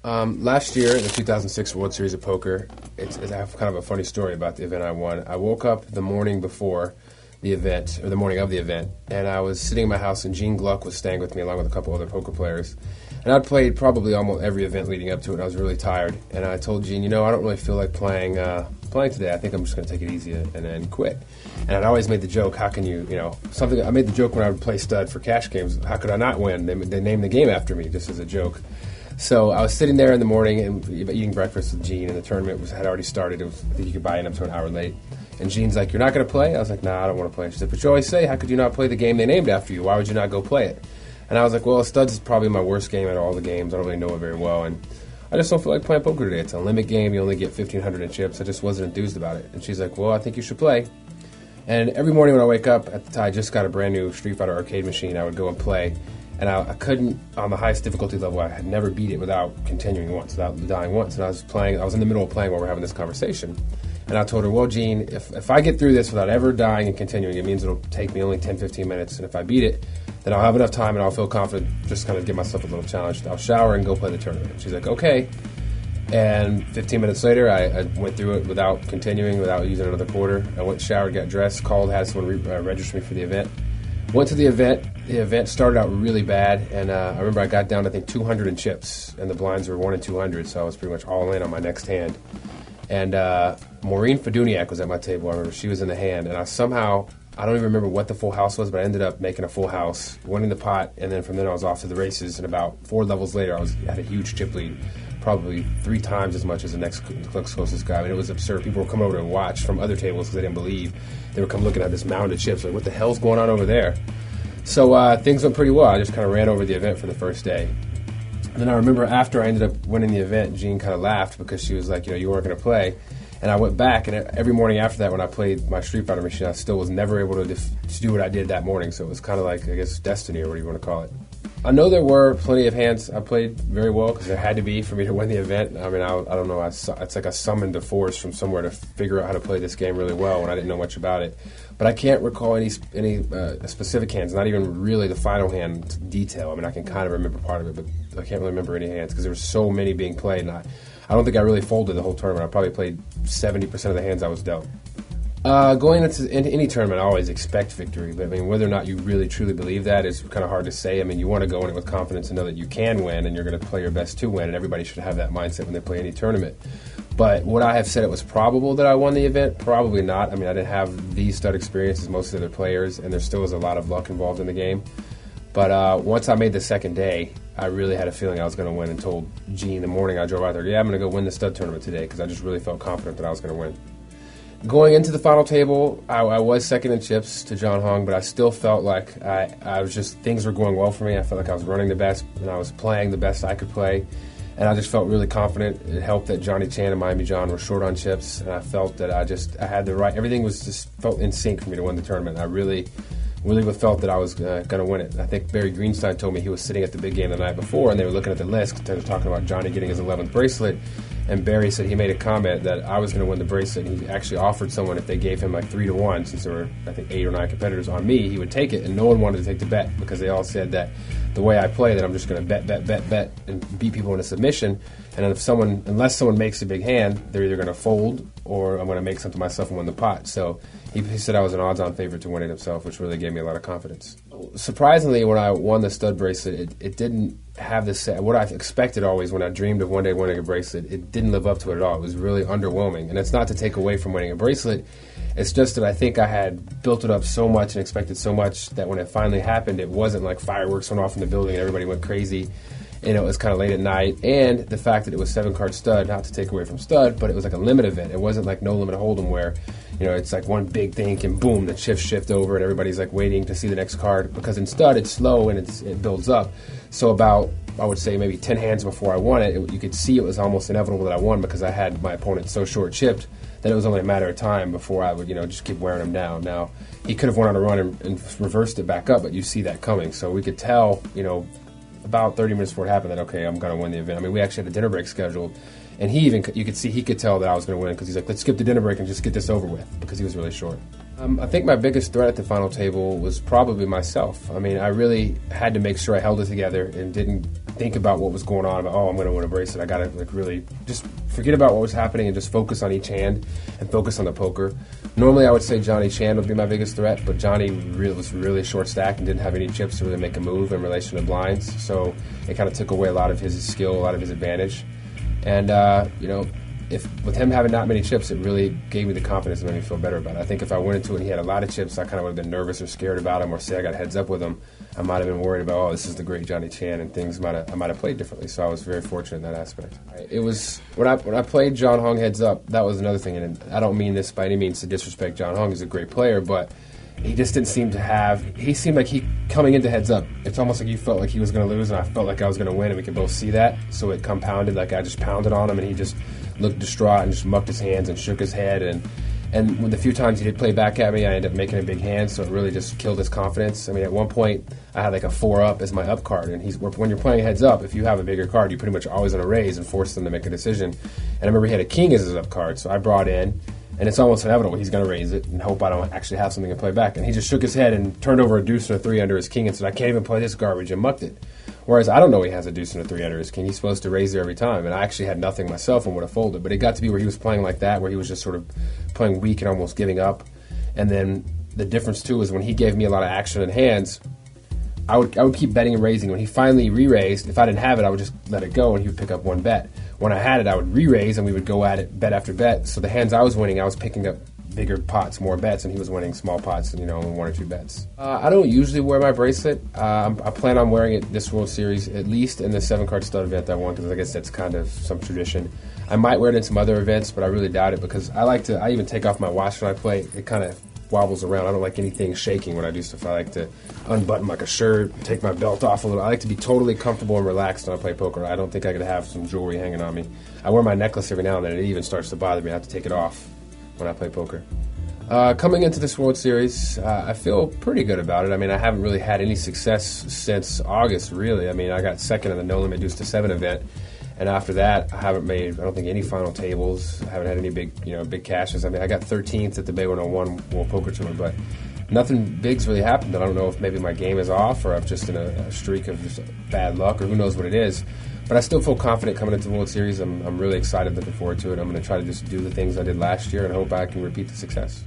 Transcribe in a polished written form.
Last year in the 2006 World Series of Poker, I have kind of a funny story about the event I won. I woke up the morning before the event, or the morning of the event, and I was sitting in my house, and Gene Gluck was staying with me along with a couple other poker players. And I'd played probably almost every event leading up to it, and I was really tired. And I told Gene, I don't really feel like playing today. I think I'm just going to take it easy and then quit. And I'd always made the joke, how can you, something, I made the joke when I would play stud for cash games, how could I not win? They named the game after me, just as a joke. So I was sitting there in the morning and eating breakfast with Gene, and the tournament had already started. I think you could buy in up to an hour late. And Gene's like, "You're not going to play?" I was like, "Nah, I don't want to play." She said, "But you always say, how could you not play the game they named after you? Why would you not go play it?" And I was like, "Well, studs is probably my worst game out of all the games. I don't really know it very well, and I just don't feel like playing poker today. It's a limit game. You only get 1,500 in chips. I just wasn't enthused about it." And she's like, "Well, I think you should play." And every morning when I wake up, at the time I just got a brand new Street Fighter arcade machine, I would go and play. And I couldn't, on the highest difficulty level, I had never beat it without continuing once, without dying once. And I was in the middle of playing while we're having this conversation. And I told her, "Well, Gene, if I get through this without ever dying and continuing, it means it'll take me only 10, 15 minutes. And if I beat it, then I'll have enough time and I'll feel confident, just kind of give myself a little challenge. I'll shower and go play the tournament." She's like, "Okay." And 15 minutes later, I went through it without continuing, without using another quarter. I went, showered, got dressed, called, had someone register me for the event. Went to the event. The event started out really bad, and I remember I got down to, I think, 200 in chips, and the blinds were 1 and 200, so I was pretty much all in on my next hand. And Maureen Feduniak was at my table. I remember she was in the hand, and I don't even remember what the full house was, but I ended up making a full house, winning the pot, and then from then I was off to the races, and about 4 levels later, I had a huge chip lead, probably 3 times as much as the next closest guy. I mean, it was absurd. People were coming over to watch from other tables because they didn't believe. They were coming looking at this mound of chips, like, what the hell's going on over there? So things went pretty well. I just kind of ran over the event for the first day. And then I remember after I ended up winning the event, Jean kind of laughed because she was like, you weren't going to play. And I went back, and every morning after that, when I played my Street Fighter machine, I still was never able to do what I did that morning. So it was kind of like, I guess, destiny or whatever you want to call it. I know there were plenty of hands I played very well because there had to be for me to win the event. I mean, I don't know. It's like I summoned a force from somewhere to figure out how to play this game really well when I didn't know much about it. But I can't recall any specific hands, not even really the final hand detail. I mean, I can kind of remember part of it, but I can't really remember any hands because there were so many being played. And I don't think I really folded the whole tournament. I probably played 70% of the hands I was dealt. Going into any tournament, I always expect victory, but I mean, whether or not you really truly believe that is kind of hard to say. I mean, you want to go in it with confidence and know that you can win, and you're going to play your best to win, and everybody should have that mindset when they play any tournament. But would I have said it was probable that I won the event? Probably not. I mean, I didn't have the stud experience as most of the other players, and there still was a lot of luck involved in the game. But once I made the second day, I really had a feeling I was going to win and told Gene the morning I drove out there, I'm going to go win the stud tournament today because I just really felt confident that I was going to win. Going into the final table, I was second in chips to John Hong, but I still felt like I was just, things were going well for me. I felt like I was running the best, and I was playing the best I could play, and I just felt really confident. It helped that Johnny Chan and Miami John were short on chips, and I felt that I had the right, everything was just felt in sync for me to win the tournament. I really felt that I was going to win it. I think Barry Greenstein told me he was sitting at the big game the night before, and they were looking at the list, they were talking about Johnny getting his 11th bracelet, and Barry said he made a comment that I was going to win the bracelet, and he actually offered someone, if they gave him like 3-1, since there were, I think, 8 or 9 competitors on me, he would take it, and no one wanted to take the bet, because they all said that the way I play, that I'm just going to bet, and beat people in a submission, and unless someone makes a big hand, they're either going to fold, or I'm going to make something myself and win the pot. So he said I was an odds-on favorite to win it himself, which really gave me a lot of confidence. Surprisingly, when I won the stud bracelet, it didn't have what I expected always when I dreamed of one day winning a bracelet. It didn't live up to it at all. It was really underwhelming. And it's not to take away from winning a bracelet. It's just that I think I had built it up so much and expected so much that when it finally happened, it wasn't like fireworks went off in the building and everybody went crazy. And it was kind of late at night. And the fact that it was 7-card stud, not to take away from stud, but it was like a limit event. It wasn't like no limit hold'em where, it's like one big thing and boom, the chips shift over and everybody's like waiting to see the next card. Because in stud, it's slow and it builds up. So about, I would say, maybe 10 hands before I won it, you could see it was almost inevitable that I won because I had my opponent so short chipped that it was only a matter of time before I would, just keep wearing him down. Now, he could have went on a run and reversed it back up, but you see that coming. So we could tell, about 30 minutes before it happened that, okay, I'm going to win the event. I mean, we actually had a dinner break scheduled, and you could tell that I was going to win because he's like, let's skip the dinner break and just get this over with because he was really short. I think my biggest threat at the final table was probably myself. I mean, I really had to make sure I held it together and didn't think about what was going on. About, I'm going to win a bracelet. I got to really just forget about what was happening and just focus on each hand and focus on the poker. Normally, I would say Johnny Chan would be my biggest threat, but Johnny was really short stacked and didn't have any chips to really make a move in relation to blinds. So it kind of took away a lot of his skill, a lot of his advantage. And if with him having not many chips, it really gave me the confidence and made me feel better about it. I think if I went into it and he had a lot of chips, I kind of would have been nervous or scared about him, or say I got heads up with him, I might have been worried about, this is the great Johnny Chan, and I might have played differently. So I was very fortunate in that aspect. It was when I played John Hong heads up. That was another thing, and I don't mean this by any means to disrespect John Hong. He's a great player, but he just didn't seem to have. He seemed like coming into heads up. It's almost like he felt like he was going to lose, and I felt like I was going to win, and we could both see that. So it compounded. Like I just pounded on him, and he just looked distraught and just mucked his hands and shook his head. And when the few times he did play back at me, I ended up making a big hand, so it really just killed his confidence. I mean, at one point, I had like a 4-up as my up card, and when you're playing heads up, if you have a bigger card, you're pretty much always going to raise and force them to make a decision. And I remember he had a king as his up card, so I brought in, and it's almost inevitable he's going to raise it and hope I don't actually have something to play back. And he just shook his head and turned over a deuce and a 3 under his king and said, I can't even play this garbage, and mucked it. Whereas I don't know he has a deuce and a 3 under his king. He's supposed to raise there every time, and I actually had nothing myself and would have folded. But it got to be where he was playing like that, where he was just sort of playing weak and almost giving up. And then the difference too is when he gave me a lot of action in hands, I would keep betting and raising. When he finally re-raised, if I didn't have it, I would just let it go, and he would pick up one bet. When I had it, I would re-raise, and we would go at it bet after bet. So the hands I was winning, I was picking up bigger pots, more bets, and he was winning small pots, and only 1 or 2 bets. I don't usually wear my bracelet. I plan on wearing it this World Series, at least in the 7-card stud event I won, because I guess that's kind of some tradition. I might wear it in some other events, but I really doubt it, because I even take off my watch when I play. It kind of wobbles around. I don't like anything shaking when I do stuff. I like to unbutton like a shirt, take my belt off a little. I like to be totally comfortable and relaxed when I play poker. I don't think I could have some jewelry hanging on me. I wear my necklace every now and then, and it even starts to bother me. I have to take it off when I play poker. Coming into this World Series, I feel pretty good about it. I mean, I haven't really had any success since August, really. I mean, I got second in the No Limit Deuce to 7 event, and after that, I haven't made, I don't think, any final tables. I haven't had any big cashes. I mean, I got 13th at the Bay 101 World Poker Tour, but nothing big's really happened. I don't know if maybe my game is off, or I'm just in a streak of just bad luck, or who knows what it is. But I still feel confident coming into the World Series. I'm really excited, looking forward to it. I'm going to try to just do the things I did last year and hope I can repeat the success.